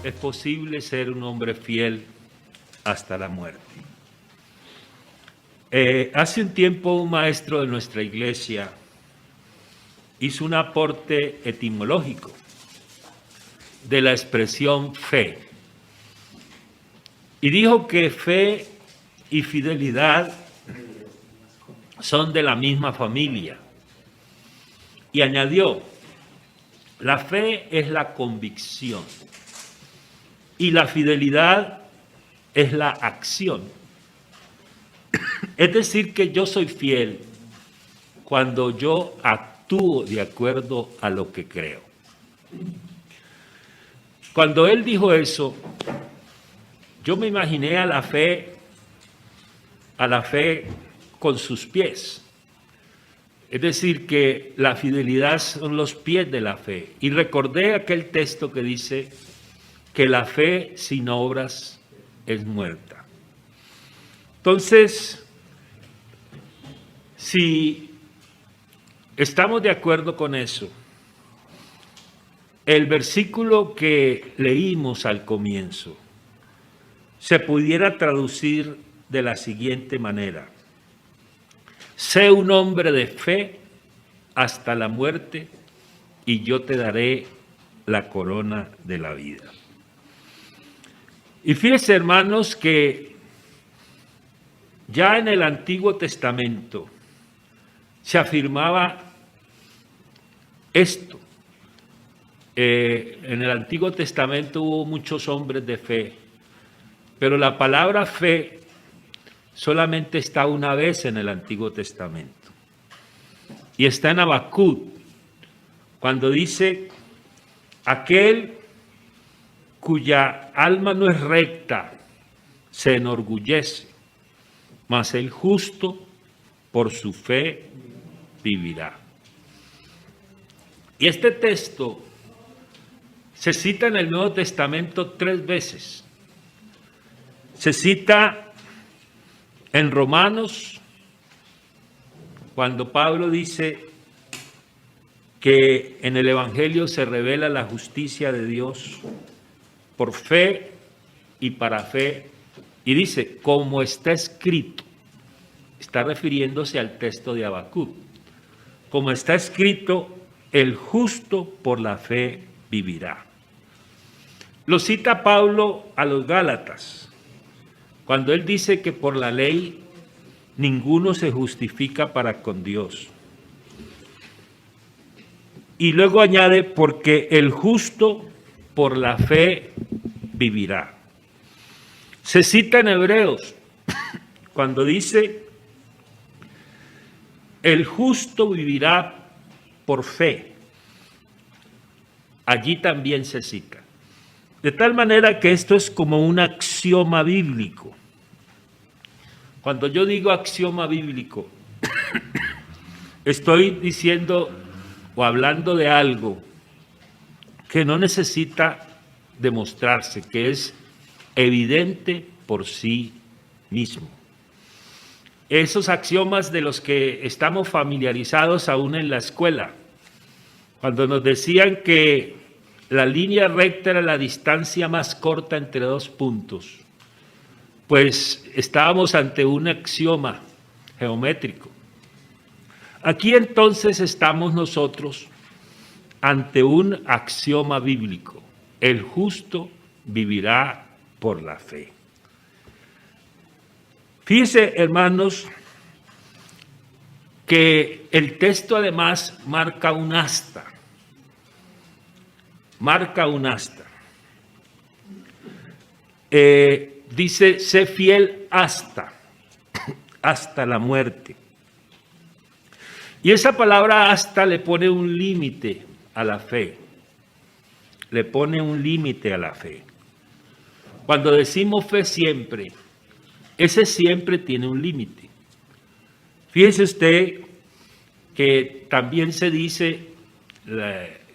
es posible ser un hombre fiel hasta la muerte. Hace un tiempo un maestro de nuestra iglesia hizo un aporte etimológico de la expresión fe y dijo que fe y fidelidad son de la misma familia y añadió: la fe es la convicción y la fidelidad es la acción. Es decir, que yo soy fiel cuando yo actúo de acuerdo a lo que creo. Cuando él dijo eso, yo me imaginé a la fe con sus pies. Es decir, que la fidelidad son los pies de la fe. Y recordé aquel texto que dice que la fe sin obras es muerta. Entonces, si estamos de acuerdo con eso, el versículo que leímos al comienzo se pudiera traducir de la siguiente manera: sé un hombre de fe hasta la muerte y yo te daré la corona de la vida. Y fíjense, hermanos, que ya en el Antiguo Testamento se afirmaba esto. En el Antiguo Testamento hubo muchos hombres de fe, pero la palabra fe solamente está una vez en el Antiguo Testamento. Y está en Habacuc, cuando dice: aquel cuya alma no es recta se enorgullece, mas el justo por su fe vivirá. Y este texto se cita en el Nuevo Testamento 3 veces. Se cita en Romanos, cuando Pablo dice que en el Evangelio se revela la justicia de Dios por fe y para fe, y dice, como está escrito. Está refiriéndose al texto de Habacuc. Como está escrito, el justo por la fe vivirá. Lo cita Pablo a los Gálatas, cuando él dice que por la ley ninguno se justifica para con Dios. Y luego añade, porque el justo por la fe vivirá. Se cita en Hebreos, cuando dice, el justo vivirá por fe. Allí también se cita. De tal manera que esto es como un axioma bíblico. Cuando yo digo axioma bíblico, estoy diciendo o hablando de algo que no necesita demostrarse, que es evidente por sí mismo. Esos axiomas de los que estamos familiarizados aún en la escuela, cuando nos decían que la línea recta era la distancia más corta entre dos puntos, pues estábamos ante un axioma geométrico. Aquí entonces estamos nosotros ante un axioma bíblico: el justo vivirá por la fe. Fíjense, hermanos, que el texto además marca un asta. Marca un asta. Dice, sé fiel hasta la muerte. Y esa palabra hasta le pone un límite a la fe. Le pone un límite a la fe. Cuando decimos fe siempre, ese siempre tiene un límite. Fíjese usted que también se dice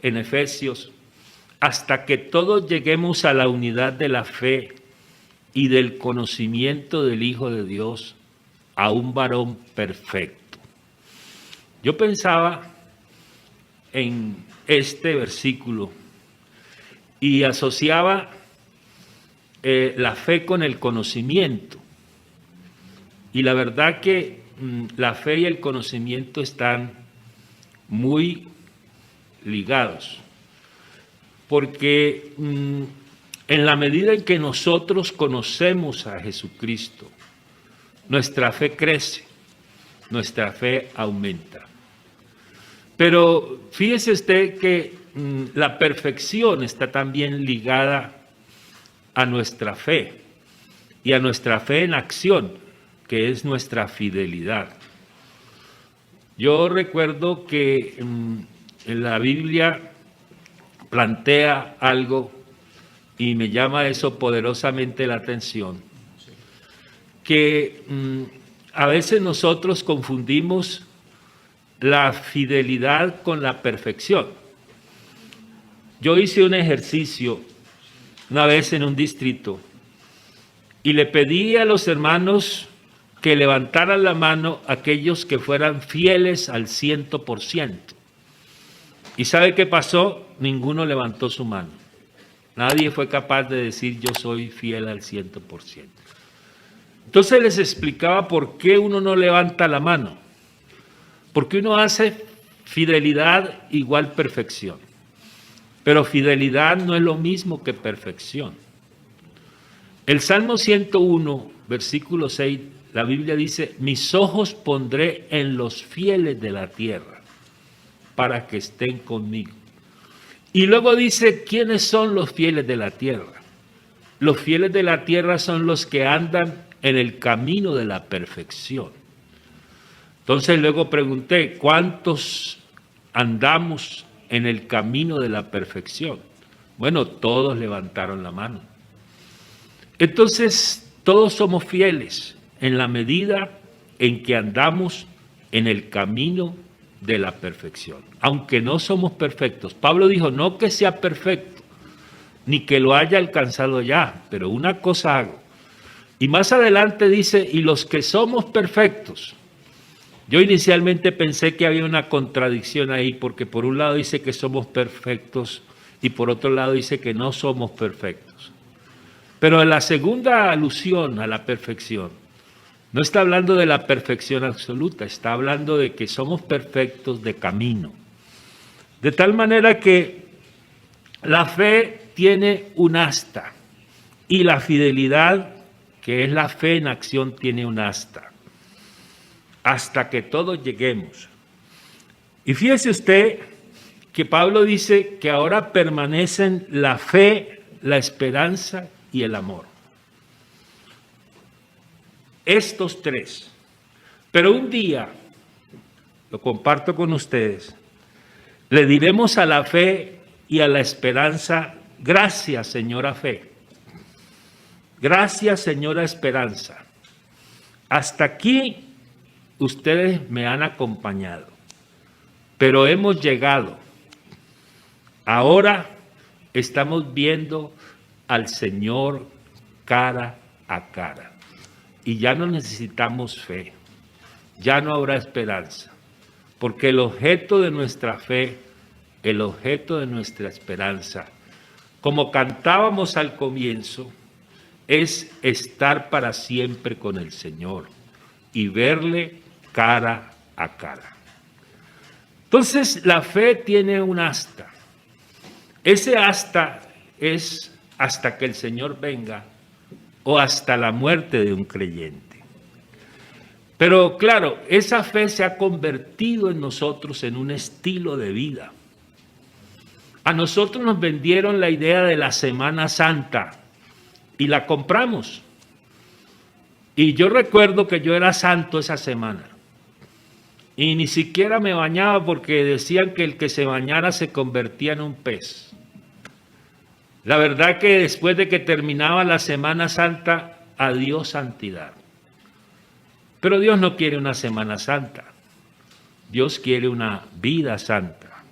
en Efesios, hasta que todos lleguemos a la unidad de la fe y del conocimiento del Hijo de Dios, a un varón perfecto. Yo pensaba en este versículo y asociaba la fe con el conocimiento. Y la verdad que la fe y el conocimiento están muy ligados, porque en la medida en que nosotros conocemos a Jesucristo, nuestra fe crece, nuestra fe aumenta. Pero fíjese usted que la perfección está también ligada a nuestra fe y a nuestra fe en acción, que es nuestra fidelidad. Yo recuerdo que en la Biblia plantea algo y me llama eso poderosamente la atención, que a veces nosotros confundimos la fidelidad con la perfección. Yo hice un ejercicio una vez en un distrito y le pedí a los hermanos que levantaran la mano aquellos que fueran fieles al 100%. ¿Y sabe qué pasó? Ninguno levantó su mano. Nadie fue capaz de decir yo soy fiel al 100%. Entonces les explicaba por qué uno no levanta la mano. Porque uno hace fidelidad igual perfección. Pero fidelidad no es lo mismo que perfección. El Salmo 101, versículo 6, la Biblia dice, mis ojos pondré en los fieles de la tierra para que estén conmigo. Y luego dice, ¿quiénes son los fieles de la tierra? Los fieles de la tierra son los que andan en el camino de la perfección. Entonces luego pregunté, ¿cuántos andamos en el camino de la perfección? Bueno, todos levantaron la mano. Entonces, todos somos fieles en la medida en que andamos en el camino de la perfección, aunque no somos perfectos. Pablo dijo, no que sea perfecto, ni que lo haya alcanzado ya, pero una cosa hago. Y más adelante dice, y los que somos perfectos. Yo inicialmente pensé que había una contradicción ahí, porque por un lado dice que somos perfectos y por otro lado dice que no somos perfectos. Pero en la segunda alusión a la perfección, no está hablando de la perfección absoluta, está hablando de que somos perfectos de camino. De tal manera que la fe tiene un asta y la fidelidad, que es la fe en acción, tiene un asta. Hasta que todos lleguemos. Y fíjese usted que Pablo dice que ahora permanecen la fe, la esperanza y el amor. Estos tres. Pero un día, lo comparto con ustedes, le diremos a la fe y a la esperanza, gracias, señora fe. Gracias, señora esperanza. Hasta aquí ustedes me han acompañado, pero hemos llegado. Ahora estamos viendo al Señor cara a cara. Y ya no necesitamos fe, ya no habrá esperanza, porque el objeto de nuestra fe, el objeto de nuestra esperanza, como cantábamos al comienzo, es estar para siempre con el Señor y verle cara a cara. Entonces, la fe tiene un asta. Ese asta es hasta que el Señor venga o hasta la muerte de un creyente. Pero claro, esa fe se ha convertido en nosotros en un estilo de vida. A nosotros nos vendieron la idea de la Semana Santa y la compramos. Y yo recuerdo que yo era santo esa semana. Y ni siquiera me bañaba porque decían que el que se bañara se convertía en un pez. La verdad que después de que terminaba la Semana Santa, adiós santidad. Pero Dios no quiere una Semana Santa. Dios quiere una vida santa.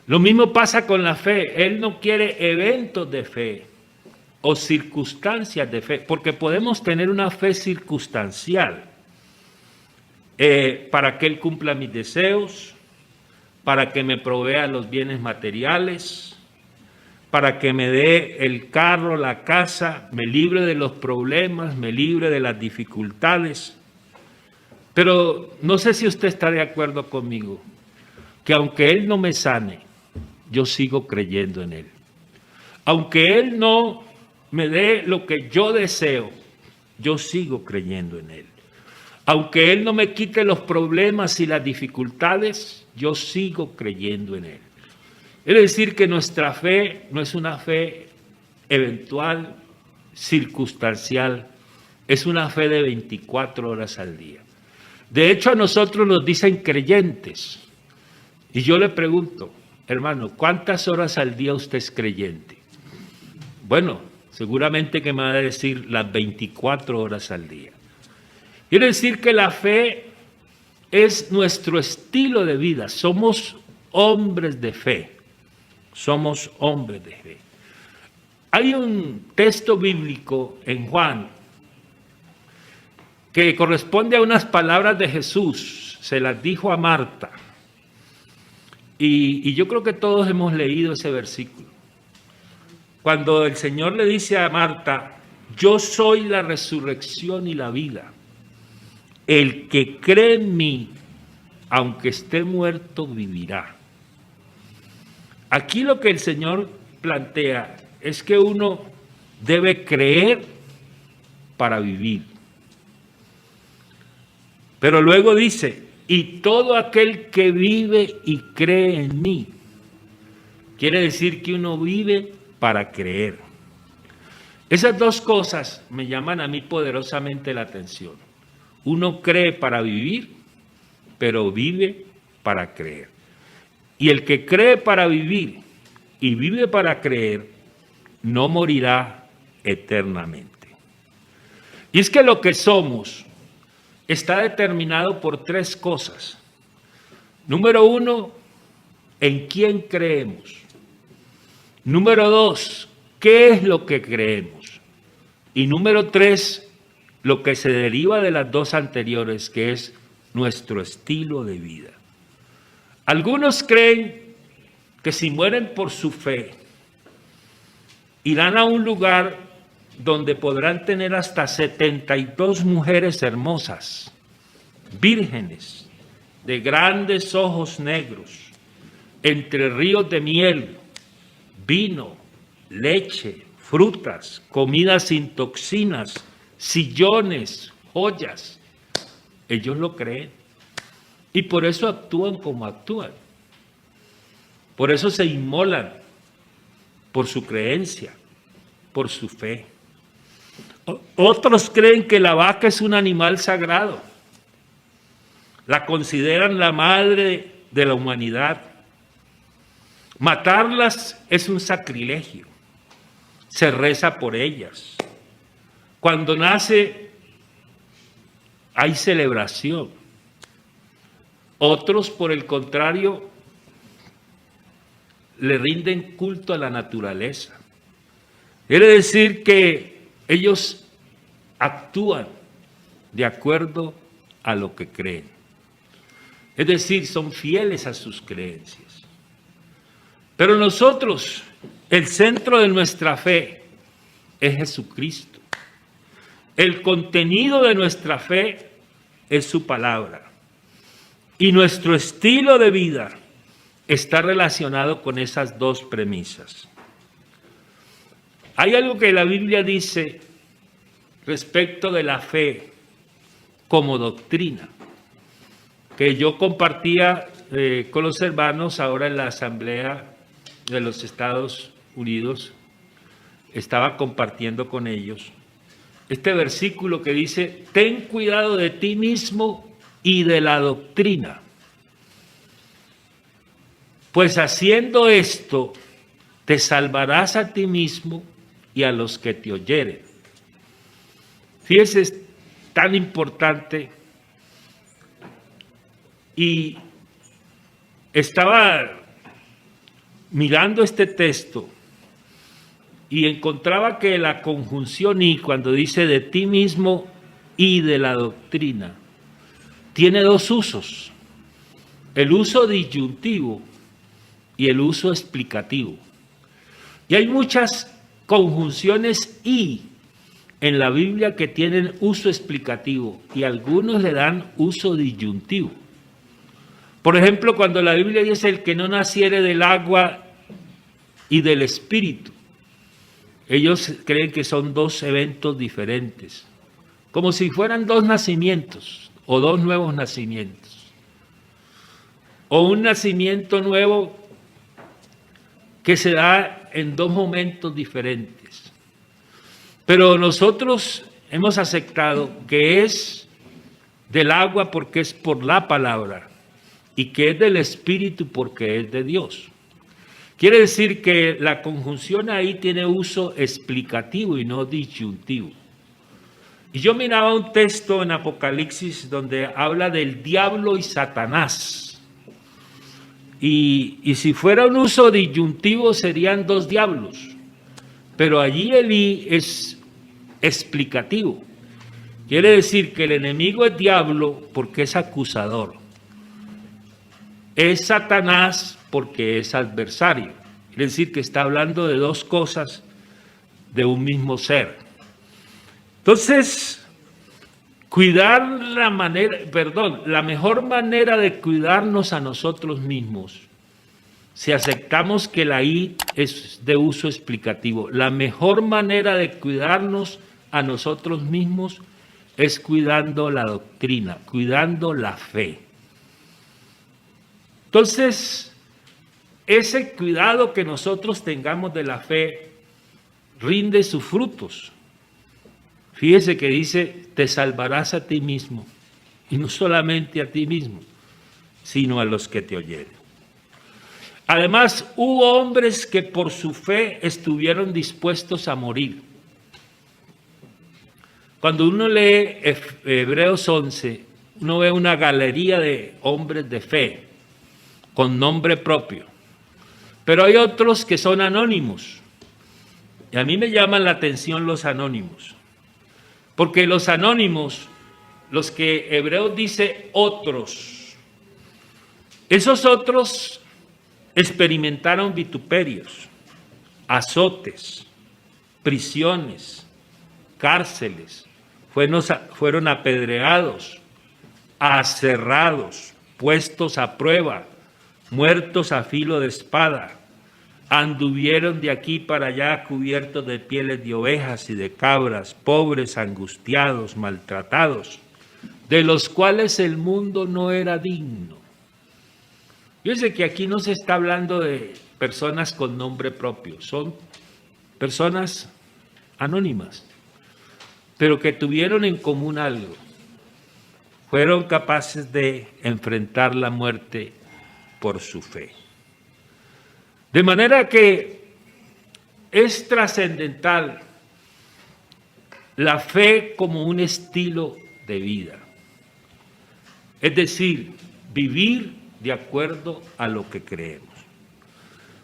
Lo mismo pasa con la fe. Él no quiere eventos de fe o circunstancias de fe, porque podemos tener una fe circunstancial para que Él cumpla mis deseos, para que me provea los bienes materiales, para que me dé el carro, la casa, me libre de los problemas, me libre de las dificultades. Pero no sé si usted está de acuerdo conmigo, que aunque Él no me sane, yo sigo creyendo en Él. Aunque Él no me dé lo que yo deseo, yo sigo creyendo en Él. Aunque Él no me quite los problemas y las dificultades, yo sigo creyendo en Él. Es decir, que nuestra fe no es una fe eventual, circunstancial, es una fe de 24 horas al día. De hecho, a nosotros nos dicen creyentes. Y yo le pregunto, hermano, ¿cuántas horas al día usted es creyente? Bueno, seguramente que me va a decir las 24 horas al día. Quiere decir que la fe es nuestro estilo de vida. Somos hombres de fe. Somos hombres de fe. Hay un texto bíblico en Juan que corresponde a unas palabras de Jesús. Se las dijo a Marta. Y yo creo que todos hemos leído ese versículo. Cuando el Señor le dice a Marta, yo soy la resurrección y la vida. El que cree en mí, aunque esté muerto, vivirá. Aquí lo que el Señor plantea es que uno debe creer para vivir. Pero luego dice, y todo aquel que vive y cree en mí. Quiere decir que uno vive para creer. Esas dos cosas me llaman a mí poderosamente la atención. Uno cree para vivir, pero vive para creer. Y el que cree para vivir y vive para creer, no morirá eternamente. Y es que lo que somos está determinado por tres cosas. Número uno, ¿en quién creemos? Número dos, ¿qué es lo que creemos? Y número tres, lo que se deriva de las dos anteriores, que es nuestro estilo de vida. Algunos creen que si mueren por su fe, irán a un lugar donde podrán tener hasta 72 mujeres hermosas, vírgenes, de grandes ojos negros, entre ríos de miel, vino, leche, frutas, comidas sin toxinas, sillones, joyas. Ellos lo creen. Y por eso actúan como actúan. Por eso se inmolan por su creencia, por su fe. Otros creen que la vaca es un animal sagrado. La consideran la madre de la humanidad. Matarlas es un sacrilegio. Se reza por ellas. Cuando nace hay celebración. Otros, por el contrario, le rinden culto a la naturaleza. Quiere decir que ellos actúan de acuerdo a lo que creen. Es decir, son fieles a sus creencias. Pero nosotros, el centro de nuestra fe es Jesucristo. El contenido de nuestra fe es su palabra. Y nuestro estilo de vida está relacionado con esas dos premisas. Hay algo que la Biblia dice respecto de la fe como doctrina, que yo compartía con los hermanos ahora en la Asamblea de los Estados Unidos, estaba compartiendo con ellos este versículo que dice, ten cuidado de ti mismo y de la doctrina, pues haciendo esto te salvarás a ti mismo y a los que te oyeren. Fíjese, es tan importante. Y estaba mirando este texto y encontraba que la conjunción y cuando dice de ti mismo y de la doctrina, tiene dos usos, el uso disyuntivo y el uso explicativo. Y hay muchas conjunciones y en la Biblia que tienen uso explicativo y algunos le dan uso disyuntivo. Por ejemplo, cuando la Biblia dice el que no naciere del agua y del espíritu, ellos creen que son dos eventos diferentes, como si fueran dos nacimientos o dos nuevos nacimientos, o un nacimiento nuevo que se da en dos momentos diferentes. Pero nosotros hemos aceptado que es del agua porque es por la palabra y que es del Espíritu porque es de Dios. Quiere decir que la conjunción ahí tiene uso explicativo y no disyuntivo. Y yo miraba un texto en Apocalipsis donde habla del diablo y Satanás. Y si fuera un uso disyuntivo serían dos diablos. Pero allí el I es explicativo. Quiere decir que el enemigo es diablo porque es acusador. Es Satanás porque es adversario. Quiere decir que está hablando de dos cosas de un mismo ser. Entonces, la mejor manera de cuidarnos a nosotros mismos, si aceptamos que la I es de uso explicativo, la mejor manera de cuidarnos a nosotros mismos es cuidando la doctrina, cuidando la fe. Entonces, ese cuidado que nosotros tengamos de la fe rinde sus frutos. Fíjese que dice, te salvarás a ti mismo, y no solamente a ti mismo, sino a los que te oyeren. Además, hubo hombres que por su fe estuvieron dispuestos a morir. Cuando uno lee Hebreos 11, uno ve una galería de hombres de fe, con nombre propio. Pero hay otros que son anónimos. Y a mí me llaman la atención los anónimos. Porque los anónimos, los que Hebreos dice otros, esos otros experimentaron vituperios, azotes, prisiones, cárceles, fueron apedreados, aserrados, puestos a prueba, muertos a filo de espada, anduvieron de aquí para allá cubiertos de pieles de ovejas y de cabras, pobres, angustiados, maltratados, de los cuales el mundo no era digno. Fíjense que aquí no se está hablando de personas con nombre propio, son personas anónimas, pero que tuvieron en común algo. Fueron capaces de enfrentar la muerte por su fe. De manera que es trascendental la fe como un estilo de vida. Es decir, vivir de acuerdo a lo que creemos.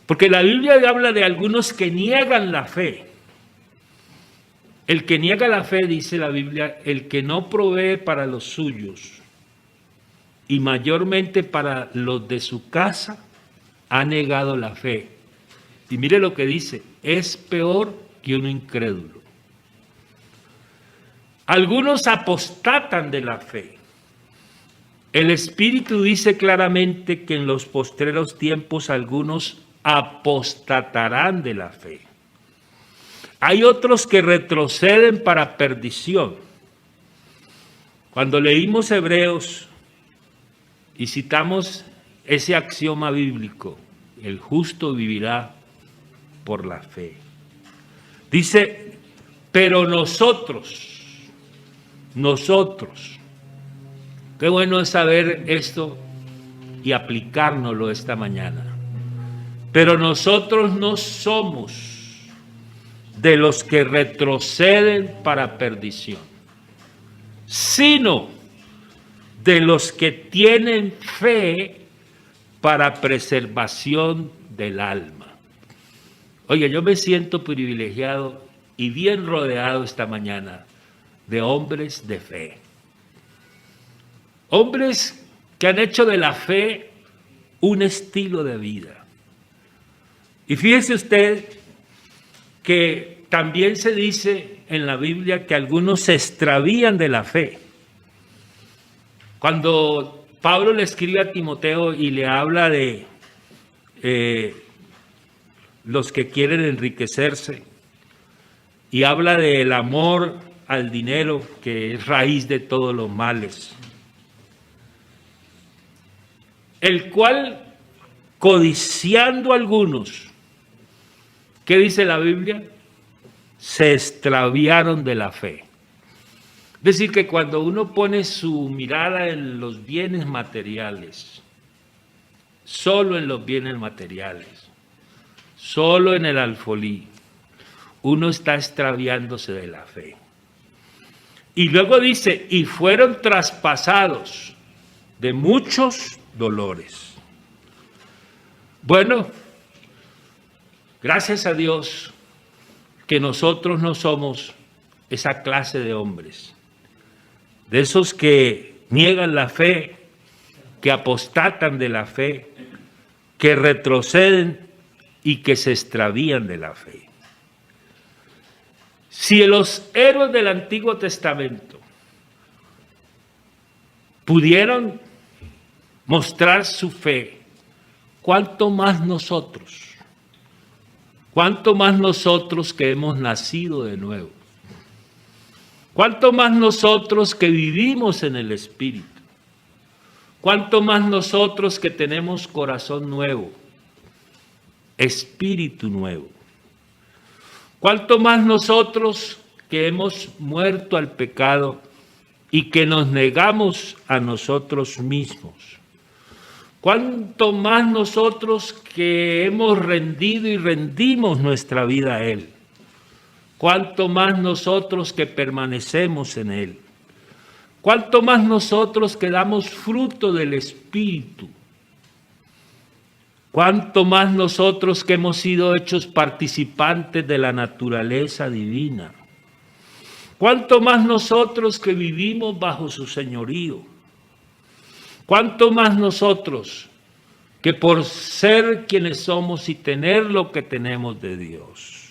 Porque la Biblia habla de algunos que niegan la fe. El que niega la fe, dice la Biblia, el que no provee para los suyos y mayormente para los de su casa, ha negado la fe. Y mire lo que dice, es peor que un incrédulo. Algunos apostatan de la fe. El Espíritu dice claramente que en los postreros tiempos algunos apostatarán de la fe. Hay otros que retroceden para perdición. Cuando leímos Hebreos y citamos ese axioma bíblico, el justo vivirá por la fe. Dice, pero nosotros, qué bueno es saber esto y aplicárnoslo esta mañana. Pero nosotros no somos de los que retroceden para perdición, sino de los que tienen fe para preservación del alma. Oiga, yo me siento privilegiado y bien rodeado esta mañana de hombres de fe. Hombres que han hecho de la fe un estilo de vida. Y fíjese usted que también se dice en la Biblia que algunos se extravían de la fe. Cuando Pablo le escribe a Timoteo y le habla de los que quieren enriquecerse, y habla del amor al dinero, que es raíz de todos los males, el cual, codiciando algunos, ¿qué dice la Biblia? Se extraviaron de la fe. Es decir, que cuando uno pone su mirada en los bienes materiales, solo en los bienes materiales, solo en el alfolí, uno está extraviándose de la fe. Y luego dice, y fueron traspasados de muchos dolores. Bueno, gracias a Dios que nosotros no somos esa clase de hombres, de esos que niegan la fe, que apostatan de la fe, que retroceden y que se extravían de la fe. Si los héroes del Antiguo Testamento pudieron mostrar su fe, ¿cuánto más nosotros? ¿Cuánto más nosotros que hemos nacido de nuevo? ¿Cuánto más nosotros que vivimos en el Espíritu? ¿Cuánto más nosotros que tenemos corazón nuevo, espíritu nuevo? ¿Cuánto más nosotros que hemos muerto al pecado y que nos negamos a nosotros mismos? ¿Cuánto más nosotros que hemos rendido y rendimos nuestra vida a Él? ¿Cuánto más nosotros que permanecemos en Él? ¿Cuánto más nosotros que damos fruto del Espíritu? ¿Cuánto más nosotros que hemos sido hechos participantes de la naturaleza divina? ¿Cuánto más nosotros que vivimos bajo su señorío? ¿Cuánto más nosotros que por ser quienes somos y tener lo que tenemos de Dios,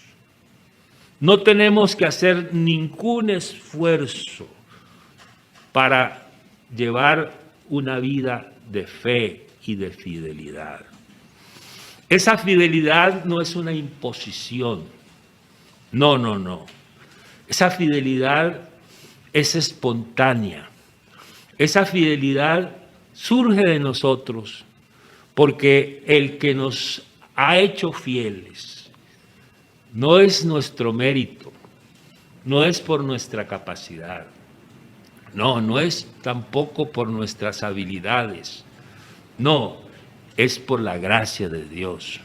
no tenemos que hacer ningún esfuerzo para llevar una vida de fe y de fidelidad? Esa fidelidad no es una imposición. No. Esa fidelidad es espontánea. Esa fidelidad surge de nosotros porque el que nos ha hecho fieles no es nuestro mérito, no es por nuestra capacidad, no es tampoco por nuestras habilidades, no, es por la gracia de Dios.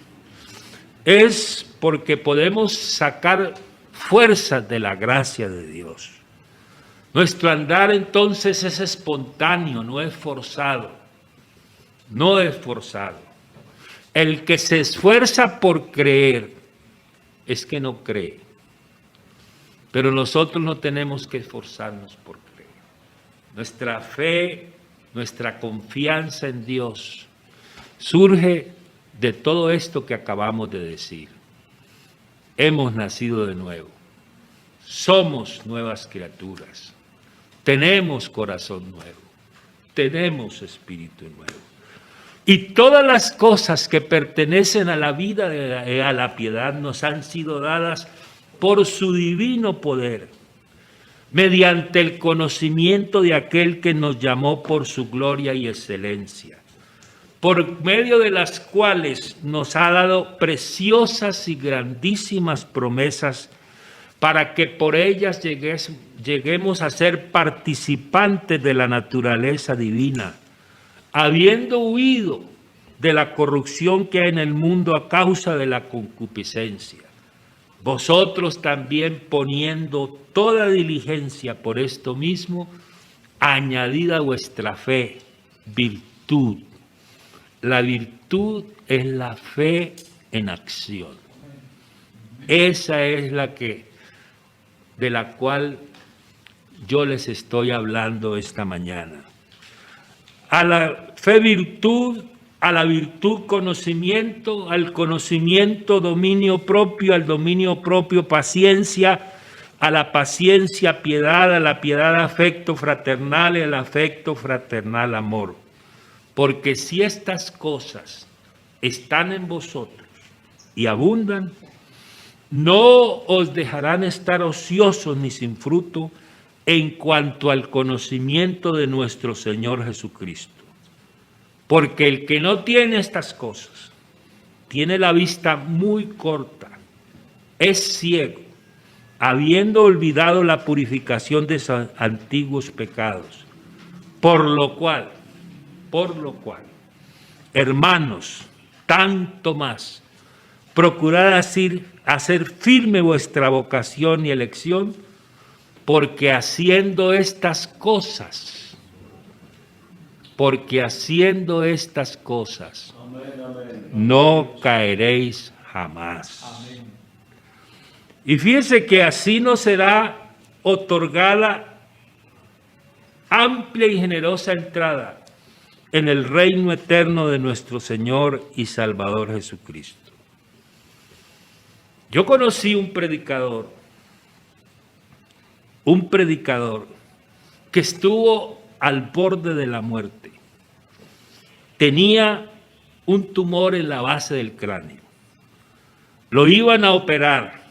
Es porque podemos sacar fuerzas de la gracia de Dios. Nuestro andar entonces es espontáneo, no es forzado. No es forzado. El que se esfuerza por creer es que no cree. Pero nosotros no tenemos que esforzarnos por creer. Nuestra fe, nuestra confianza en Dios surge de todo esto que acabamos de decir. Hemos nacido de nuevo. Somos nuevas criaturas. Tenemos corazón nuevo. Tenemos espíritu nuevo. Y todas las cosas que pertenecen a la vida, a la piedad, nos han sido dadas por su divino poder, mediante el conocimiento de aquel que nos llamó por su gloria y excelencia, por medio de las cuales nos ha dado preciosas y grandísimas promesas para que por ellas lleguemos a ser participantes de la naturaleza divina, habiendo huido de la corrupción que hay en el mundo a causa de la concupiscencia. Vosotros también poniendo toda diligencia por esto mismo, añadida a vuestra fe, virtud. La virtud es la fe en acción. Esa es de la cual yo les estoy hablando esta mañana. A la fe virtud a la virtud conocimiento, al conocimiento dominio propio, al dominio propio paciencia, a la paciencia piedad, a la piedad afecto fraternal y al afecto fraternal amor. Porque si estas cosas están en vosotros y abundan, no os dejarán estar ociosos ni sin fruto en cuanto al conocimiento de nuestro Señor Jesucristo. Porque el que no tiene estas cosas, tiene la vista muy corta, es ciego, habiendo olvidado la purificación de sus antiguos pecados. Por lo cual, hermanos, tanto más, procurad hacer firme vuestra vocación y elección, porque haciendo estas cosas, no caeréis jamás. Amén. Y fíjense que así nos será otorgada amplia y generosa entrada en el reino eterno de nuestro Señor y Salvador Jesucristo. Yo conocí un predicador que estuvo al borde de la muerte. Tenía un tumor en la base del cráneo. Lo iban a operar,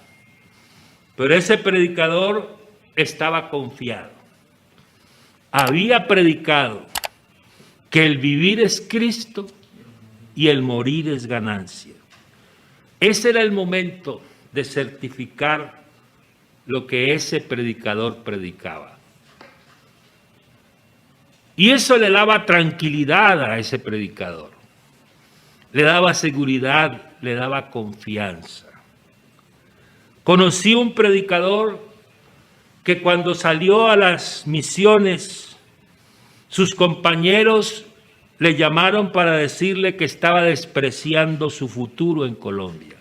pero ese predicador estaba confiado. Había predicado que el vivir es Cristo y el morir es ganancia. Ese era el momento de certificar lo que ese predicador predicaba. Y eso le daba tranquilidad a ese predicador, le daba seguridad, le daba confianza. Conocí un predicador que cuando salió a las misiones, sus compañeros le llamaron para decirle que estaba despreciando su futuro en Colombia.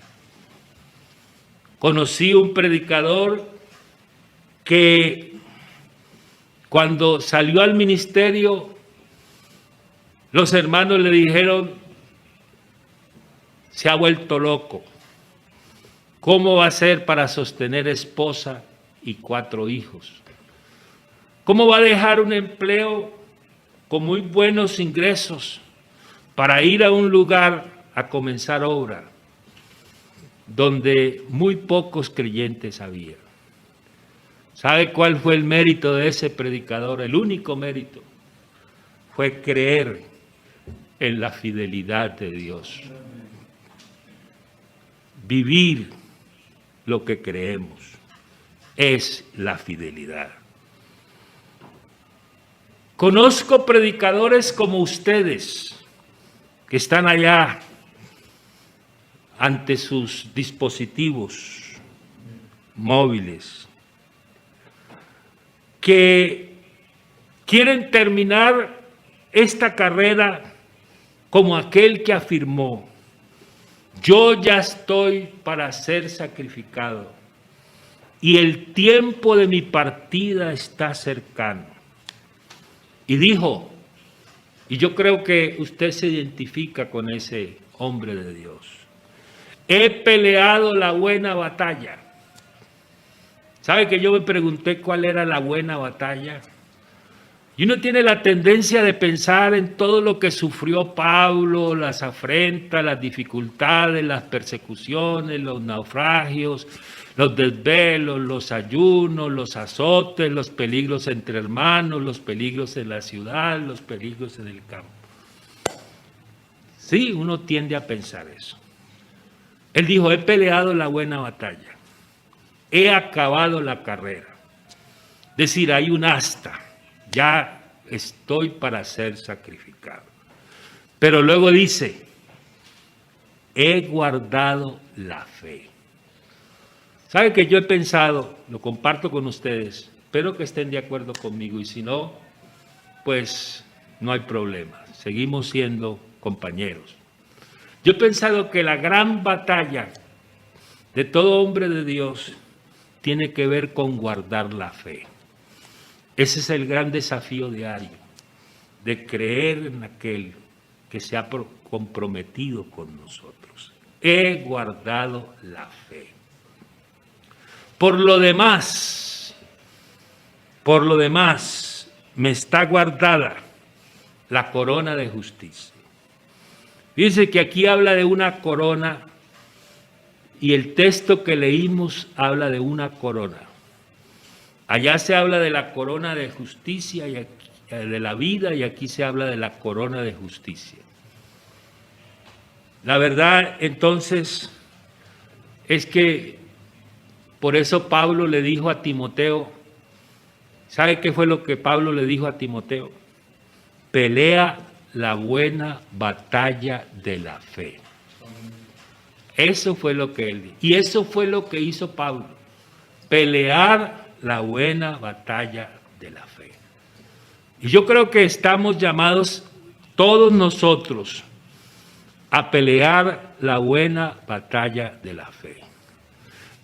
Conocí un predicador que cuando salió al ministerio, los hermanos le dijeron: se ha vuelto loco. ¿Cómo va a ser para sostener esposa y 4 hijos? ¿Cómo va a dejar un empleo con muy buenos ingresos para ir a un lugar a comenzar obra donde muy pocos creyentes había? ¿Sabe cuál fue el mérito de ese predicador? El único mérito fue creer en la fidelidad de Dios. Vivir lo que creemos es la fidelidad. Conozco predicadores como ustedes que están allá ante sus dispositivos móviles, que quieren terminar esta carrera como aquel que afirmó: yo ya estoy para ser sacrificado y el tiempo de mi partida está cercano. Y dijo, y yo creo que usted se identifica con ese hombre de Dios: he peleado la buena batalla. ¿Sabe que yo me pregunté cuál era la buena batalla? Y uno tiene la tendencia de pensar en todo lo que sufrió Pablo, las afrentas, las dificultades, las persecuciones, los naufragios, los desvelos, los ayunos, los azotes, los peligros entre hermanos, los peligros en la ciudad, los peligros en el campo. Sí, uno tiende a pensar eso. Él dijo: he peleado la buena batalla, he acabado la carrera. Es decir, hay un asta. Ya estoy para ser sacrificado. Pero luego dice: he guardado la fe. ¿Sabe que yo he pensado, lo comparto con ustedes, espero que estén de acuerdo conmigo, y si no, pues no hay problema, seguimos siendo compañeros. Yo he pensado que la gran batalla de todo hombre de Dios tiene que ver con guardar la fe. Ese es el gran desafío diario, de creer en aquel que se ha comprometido con nosotros. He guardado la fe. Por lo demás, me está guardada la corona de justicia. Fíjense que aquí habla de una corona y el texto que leímos habla de una corona. Allá se habla de la corona de justicia y aquí, de la vida, y aquí se habla de la corona de justicia. La verdad, entonces, es que por eso Pablo le dijo a Timoteo, ¿sabe qué fue lo que Pablo le dijo a Timoteo? Pelea la buena batalla de la fe. Eso fue lo que él dijo. Y eso fue lo que hizo Pablo. Pelear la buena batalla de la fe. Y yo creo que estamos llamados todos nosotros a pelear la buena batalla de la fe.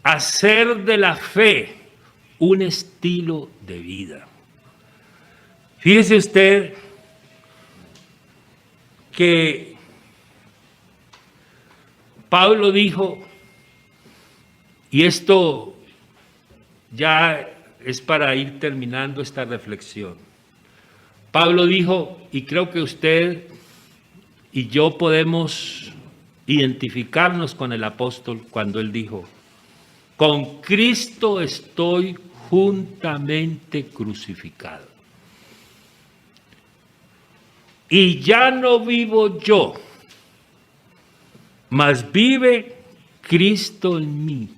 Hacer de la fe un estilo de vida. Fíjese usted que Pablo dijo, y esto ya es para ir terminando esta reflexión. Pablo dijo, y creo que usted y yo podemos identificarnos con el apóstol cuando él dijo, con Cristo estoy juntamente crucificado. Y ya no vivo yo, mas vive Cristo en mí.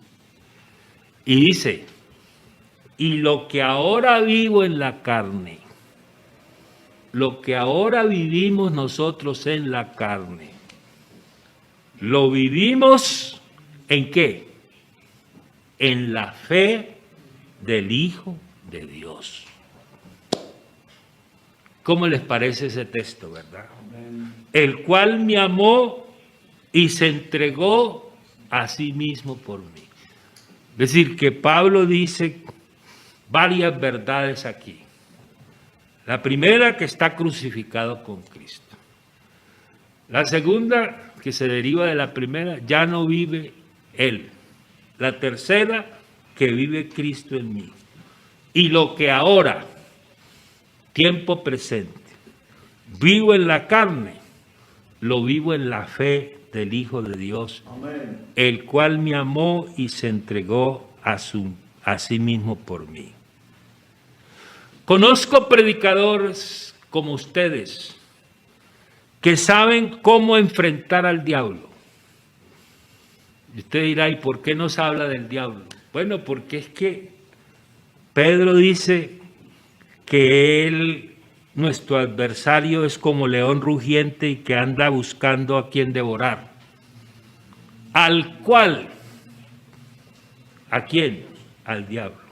Y dice, y lo que ahora vivo en la carne, lo que ahora vivimos nosotros en la carne, lo vivimos ¿en qué? En la fe del Hijo de Dios. ¿Cómo les parece ese texto, verdad? El cual me amó y se entregó a sí mismo por mí. Es decir, que Pablo dice varias verdades aquí. La primera, que está crucificado con Cristo. La segunda, que se deriva de la primera, ya no vive él. La tercera, que vive Cristo en mí. Y lo que ahora, tiempo presente, vivo en la carne, lo vivo en la fe del Hijo de Dios, amén, el cual me amó y se entregó a sí mismo por mí. Conozco predicadores como ustedes que saben cómo enfrentar al diablo. Y usted dirá, ¿y por qué nos habla del diablo? Bueno, porque es que Pedro dice que él, nuestro adversario, es como león rugiente y que anda buscando a quien devorar. Al cual, ¿a quién? Al diablo.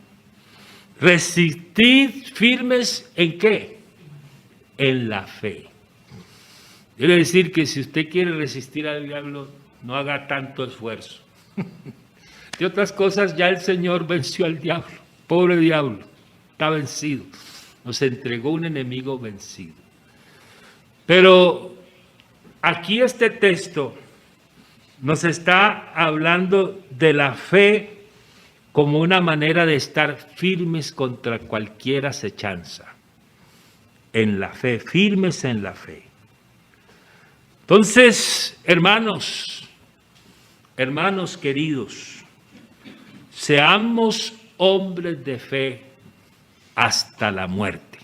Resistid firmes ¿en qué? En la fe. Quiere decir que si usted quiere resistir al diablo, no haga tanto esfuerzo. De otras cosas, ya el Señor venció al diablo. Pobre diablo, está vencido. Nos entregó un enemigo vencido. Pero aquí este texto nos está hablando de la fe como una manera de estar firmes contra cualquier acechanza. En la fe, firmes en la fe. Entonces, hermanos queridos, seamos hombres de fe hasta la muerte.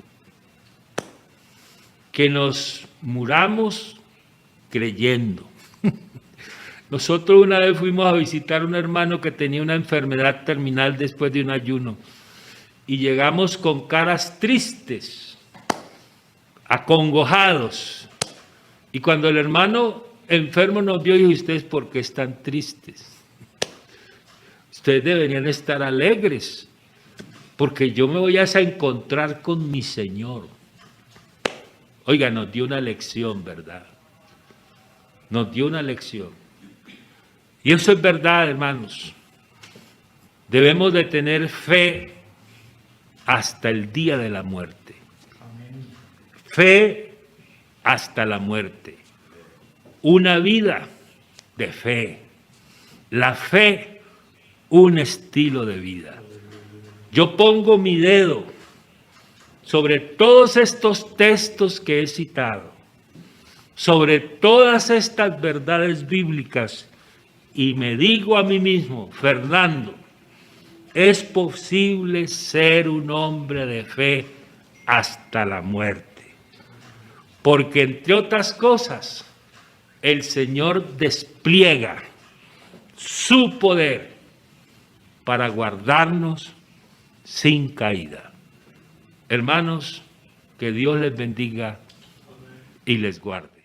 Que nos muramos creyendo. Nosotros una vez fuimos a visitar a un hermano que tenía una enfermedad terminal después de un ayuno y llegamos con caras tristes, acongojados. Y cuando el hermano enfermo nos vio, dijo, ¿ustedes por qué están tristes? Ustedes deberían estar alegres, porque yo me voy a encontrar con mi Señor. Oiga, nos dio una lección, ¿verdad? Nos dio una lección. Y eso es verdad, hermanos. Debemos de tener fe hasta el día de la muerte. Fe hasta la muerte. una vida de fe. La fe, un estilo de vida. Yo pongo mi dedo sobre todos estos textos que he citado, sobre todas estas verdades bíblicas, y me digo a mí mismo, Fernando, es posible ser un hombre de fe hasta la muerte. Porque entre otras cosas, el Señor despliega su poder para guardarnos sin caída. Hermanos, que Dios les bendiga y les guarde.